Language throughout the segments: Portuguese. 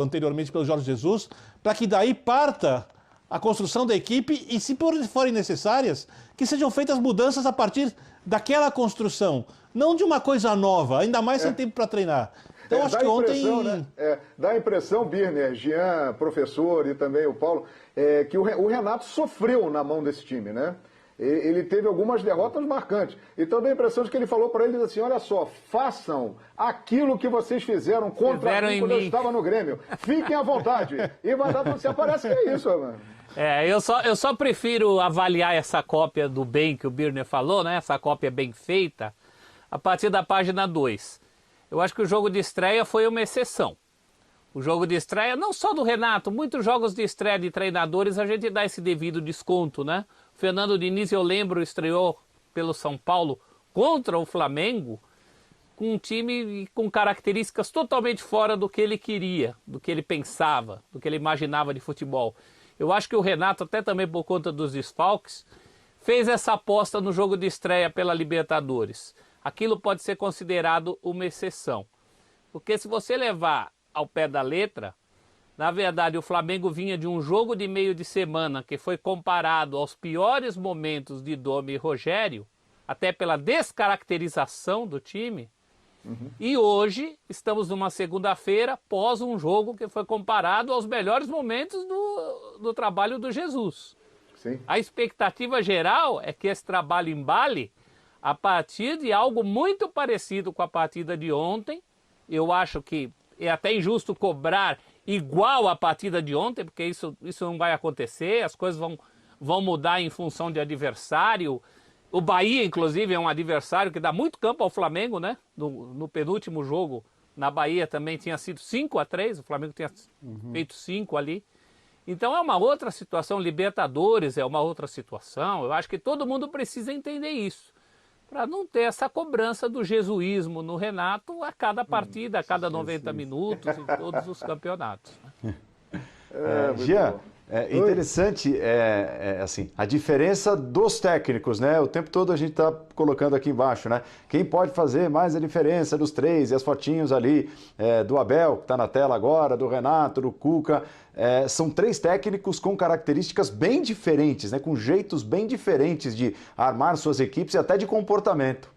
anteriormente pelo Jorge Jesus, para que daí parta a construção da equipe e, se forem necessárias, que sejam feitas mudanças a partir daquela construção, não de uma coisa nova, ainda mais sem tempo para treinar. Então, acho que ontem... Né? Dá a impressão, Birner, Jean, professor e também o Paulo, que o Renato sofreu na mão desse time, né? Ele teve algumas derrotas marcantes. Então dá a impressão de que ele falou para eles assim, olha só, façam aquilo que vocês fizeram contra mim quando eu estava no Grêmio. Fiquem à vontade. E vai dar para você. Parece que é isso, mano. Eu só prefiro avaliar essa cópia do bem que o Birner falou, né? Essa cópia bem feita, a partir da página 2. Eu acho que o jogo de estreia foi uma exceção. O jogo de estreia, não só do Renato, muitos jogos de estreia de treinadores a gente dá esse devido desconto, né? Fernando Diniz, eu lembro, estreou pelo São Paulo contra o Flamengo com um time com características totalmente fora do que ele queria, do que ele pensava, do que ele imaginava de futebol. Eu acho que o Renato, até também por conta dos desfalques, fez essa aposta no jogo de estreia pela Libertadores. Aquilo pode ser considerado uma exceção. Porque se você levar ao pé da letra, na verdade o Flamengo vinha de um jogo de meio de semana que foi comparado aos piores momentos de Dome e Rogério, até pela descaracterização do time. E hoje estamos numa segunda-feira pós um jogo que foi comparado aos melhores momentos do trabalho do Jesus. Sim. A expectativa geral é que esse trabalho embale a partir de algo muito parecido com a partida de ontem. Eu acho que é até injusto cobrar igual a partida de ontem, porque isso não vai acontecer, as coisas vão mudar em função de adversário. O Bahia, inclusive, é um adversário que dá muito campo ao Flamengo, né? No penúltimo jogo, na Bahia também tinha sido 5-3, o Flamengo tinha feito 5 ali. Então é uma outra situação, Libertadores é uma outra situação, eu acho que todo mundo precisa entender isso, para não ter essa cobrança do jesuísmo no Renato a cada partida, a cada 90 minutos, em todos os campeonatos. Jean, é interessante assim, a diferença dos técnicos, né? O tempo todo a gente está colocando aqui embaixo, né? Quem pode fazer mais a diferença dos três, e as fotinhos ali do Abel, que está na tela agora, do Renato, do Cuca. São três técnicos com características bem diferentes, né? Com jeitos bem diferentes de armar suas equipes e até de comportamento.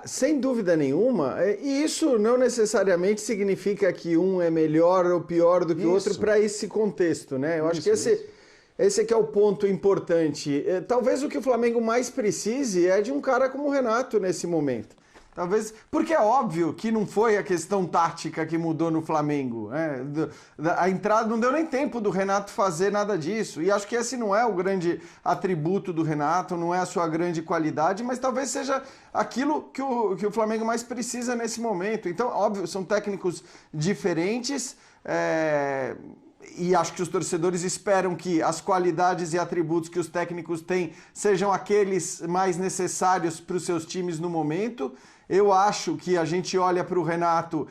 Sem dúvida nenhuma, e isso não necessariamente significa que um é melhor ou pior do que o outro para esse contexto, né? Eu acho que esse aqui é o ponto importante. Talvez o que o Flamengo mais precise é de um cara como o Renato nesse momento. Talvez, porque é óbvio que não foi a questão tática que mudou no Flamengo. A entrada não deu nem tempo do Renato fazer nada disso. E acho que esse não é o grande atributo do Renato, não é a sua grande qualidade, mas talvez seja aquilo que o Flamengo mais precisa nesse momento. Então, óbvio, são técnicos diferentes. E acho que os torcedores esperam que as qualidades e atributos que os técnicos têm sejam aqueles mais necessários para os seus times no momento. Eu acho que a gente olha para o Renato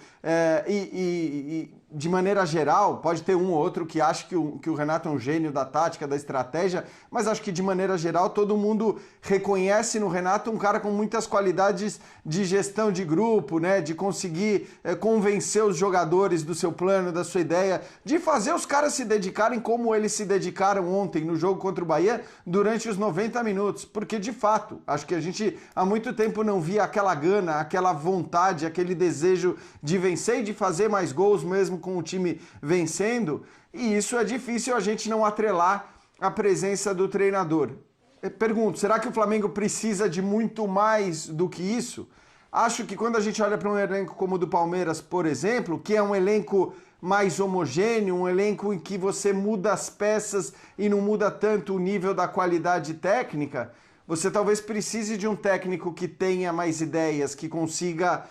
de maneira geral, pode ter um ou outro que acha que o Renato é um gênio da tática, da estratégia, mas acho que de maneira geral todo mundo reconhece no Renato um cara com muitas qualidades de gestão de grupo, né? De conseguir convencer os jogadores do seu plano, da sua ideia, de fazer os caras se dedicarem como eles se dedicaram ontem no jogo contra o Bahia durante os 90 minutos, porque de fato, acho que a gente há muito tempo não via aquela gana, aquela vontade, aquele desejo de vencer e de fazer mais gols mesmo com o time vencendo, e isso é difícil a gente não atrelar a presença do treinador. Pergunto, será que o Flamengo precisa de muito mais do que isso? Acho que quando a gente olha para um elenco como o do Palmeiras, por exemplo, que é um elenco mais homogêneo, um elenco em que você muda as peças e não muda tanto o nível da qualidade técnica, você talvez precise de um técnico que tenha mais ideias, que consiga,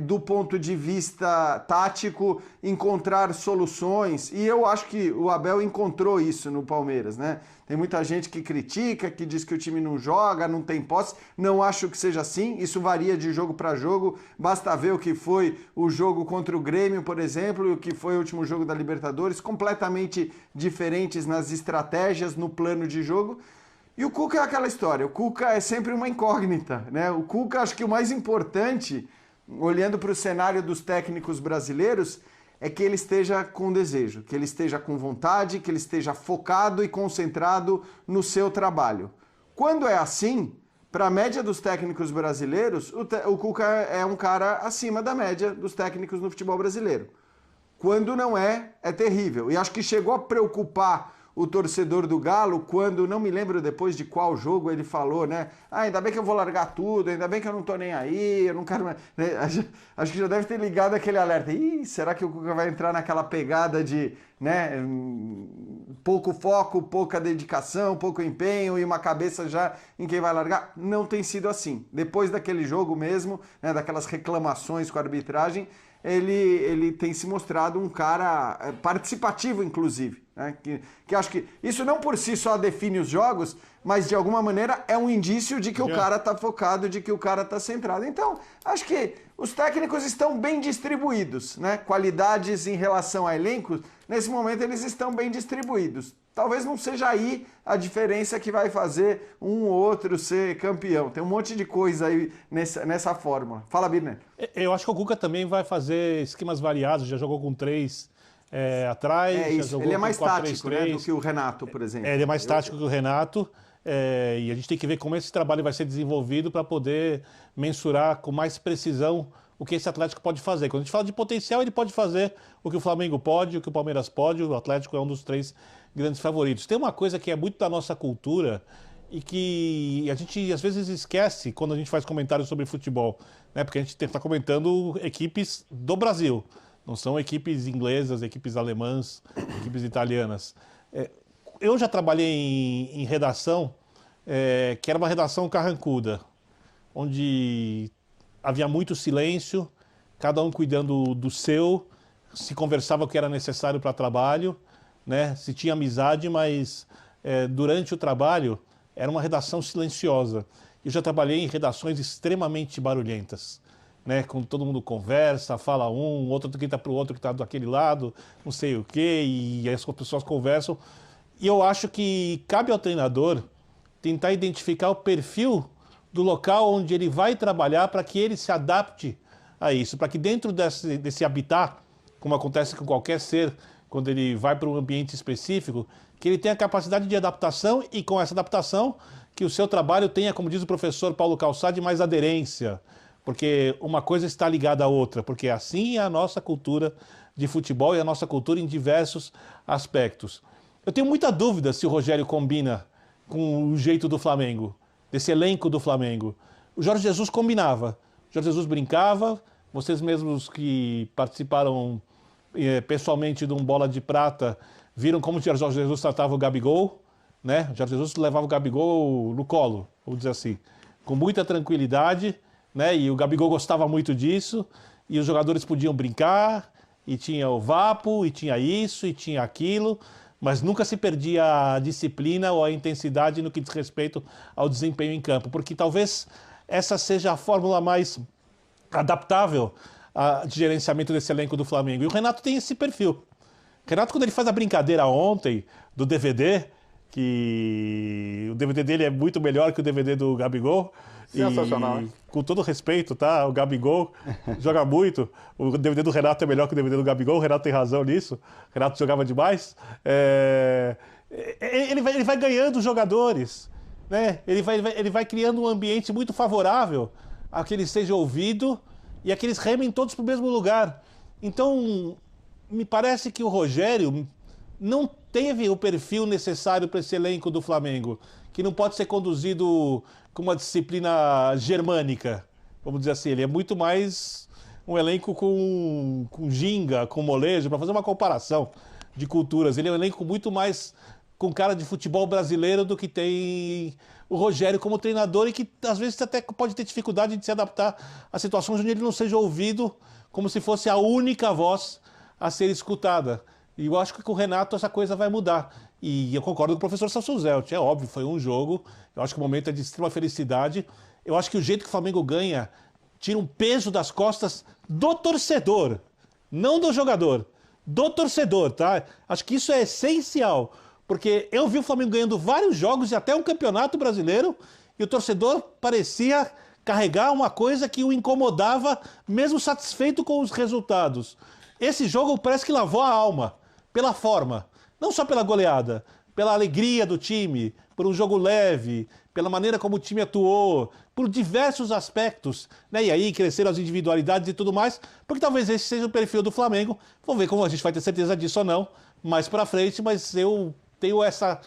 do ponto de vista tático, encontrar soluções. E eu acho que o Abel encontrou isso no Palmeiras, né? Tem muita gente que critica, que diz que o time não joga, não tem posse. Não acho que seja assim. Isso varia de jogo para jogo. Basta ver o que foi o jogo contra o Grêmio, por exemplo, e o que foi o último jogo da Libertadores. Completamente diferentes nas estratégias, no plano de jogo. E o Cuca é aquela história, o Cuca é sempre uma incógnita, né? O Cuca, acho que o mais importante, olhando para o cenário dos técnicos brasileiros, é que ele esteja com desejo, que ele esteja com vontade, que ele esteja focado e concentrado no seu trabalho. Quando é assim, para a média dos técnicos brasileiros, o Cuca é um cara acima da média dos técnicos no futebol brasileiro. Quando não é, é terrível. E acho que chegou a preocupar o torcedor do Galo quando, não me lembro depois de qual jogo ele falou, né? Ah, ainda bem que eu vou largar tudo, ainda bem que eu não tô nem aí, eu não quero mais... Acho que já deve ter ligado aquele alerta. Ih, será que o Cuca vai entrar naquela pegada de, né, pouco foco, pouca dedicação, pouco empenho e uma cabeça já em quem vai largar? Não tem sido assim. Depois daquele jogo mesmo, né, daquelas reclamações com a arbitragem, ele tem se mostrado um cara participativo, inclusive. Né? Que acho que isso não por si só define os jogos, mas de alguma maneira é um indício de que o cara está focado, de que o cara está centrado. Então, acho que os técnicos estão bem distribuídos, né? Qualidades em relação a elencos, nesse momento eles estão bem distribuídos. Talvez não seja aí a diferença que vai fazer um ou outro ser campeão. Tem um monte de coisa aí nessa fórmula. Fala, Birner. Eu acho que o Cuca também vai fazer esquemas variados, já jogou com 3 atrás. É isso, já jogou ele é com mais 4, tático, 3, 3. né, do que o Renato, por exemplo. Ele é mais tático que o Renato. E a gente tem que ver como esse trabalho vai ser desenvolvido para poder mensurar com mais precisão o que esse Atlético pode fazer. Quando a gente fala de potencial, ele pode fazer o que o Flamengo pode, o que o Palmeiras pode, o Atlético é um dos 3 grandes favoritos. Tem uma coisa que é muito da nossa cultura e que a gente às vezes esquece quando a gente faz comentários sobre futebol, né? Porque a gente está comentando equipes do Brasil, não são equipes inglesas, equipes alemãs, equipes italianas. Eu já trabalhei em redação, que era uma redação carrancuda, onde havia muito silêncio, cada um cuidando do seu, se conversava o que era necessário para trabalho, né? Se tinha amizade, mas durante o trabalho era uma redação silenciosa. Eu já trabalhei em redações extremamente barulhentas, né? Quando todo mundo conversa, fala um, outro grita para o outro que está daquele lado, não sei o quê, e as pessoas conversam. E eu acho que cabe ao treinador tentar identificar o perfil do local onde ele vai trabalhar para que ele se adapte a isso, para que dentro desse habitat, como acontece com qualquer ser, quando ele vai para um ambiente específico, que ele tenha a capacidade de adaptação e com essa adaptação que o seu trabalho tenha, como diz o professor Paulo Calçade, mais aderência, porque uma coisa está ligada à outra, porque assim é a nossa cultura de futebol e a nossa cultura em diversos aspectos. Eu tenho muita dúvida se o Rogério combina com o jeito do Flamengo, desse elenco do Flamengo. O Jorge Jesus combinava, o Jorge Jesus brincava, vocês mesmos que participaram pessoalmente de um Bola de Prata, viram como o Jorge Jesus tratava o Gabigol, né? O Jorge Jesus levava o Gabigol no colo, vamos dizer assim, com muita tranquilidade, né? E o Gabigol gostava muito disso, e os jogadores podiam brincar, e tinha o vapo, e tinha isso, e tinha aquilo, mas nunca se perdia a disciplina ou a intensidade no que diz respeito ao desempenho em campo, porque talvez essa seja a fórmula mais adaptável de gerenciamento desse elenco do Flamengo. E o Renato tem esse perfil. O Renato, quando ele faz a brincadeira ontem do DVD, que o DVD dele é muito melhor que o DVD do Gabigol. Sensacional, e, com todo respeito, tá? O Gabigol joga muito. O DVD do Renato é melhor que o DVD do Gabigol. O Renato tem razão nisso. O Renato jogava demais. Ele vai ganhando jogadores, né? Ele vai criando um ambiente muito favorável a que ele seja ouvido e a que eles remem todos para o mesmo lugar. Então, me parece que o Rogério não teve o perfil necessário para esse elenco do Flamengo, que não pode ser conduzido com uma disciplina germânica, vamos dizer assim. Ele é muito mais um elenco com ginga, com molejo, para fazer uma comparação de culturas. Ele é um elenco muito mais com cara de futebol brasileiro do que tem o Rogério como treinador, e que às vezes até pode ter dificuldade de se adaptar a situações onde ele não seja ouvido como se fosse a única voz a ser escutada. E eu acho que com o Renato essa coisa vai mudar. E eu concordo com o professor Celso Zelt. É óbvio, foi um jogo. Eu acho que o momento é de extrema felicidade. Eu acho que o jeito que o Flamengo ganha tira um peso das costas do torcedor, não do jogador, do torcedor, tá? Acho que isso é essencial, porque eu vi o Flamengo ganhando vários jogos e até um campeonato brasileiro, e o torcedor parecia carregar uma coisa que o incomodava, mesmo satisfeito com os resultados. Esse jogo parece que lavou a alma, pela forma, não só pela goleada, pela alegria do time, por um jogo leve, pela maneira como o time atuou, por diversos aspectos, né? E aí cresceram as individualidades e tudo mais, porque talvez esse seja o perfil do Flamengo. Vamos ver como a gente vai ter certeza disso ou não mais pra frente, mas eu tenho essa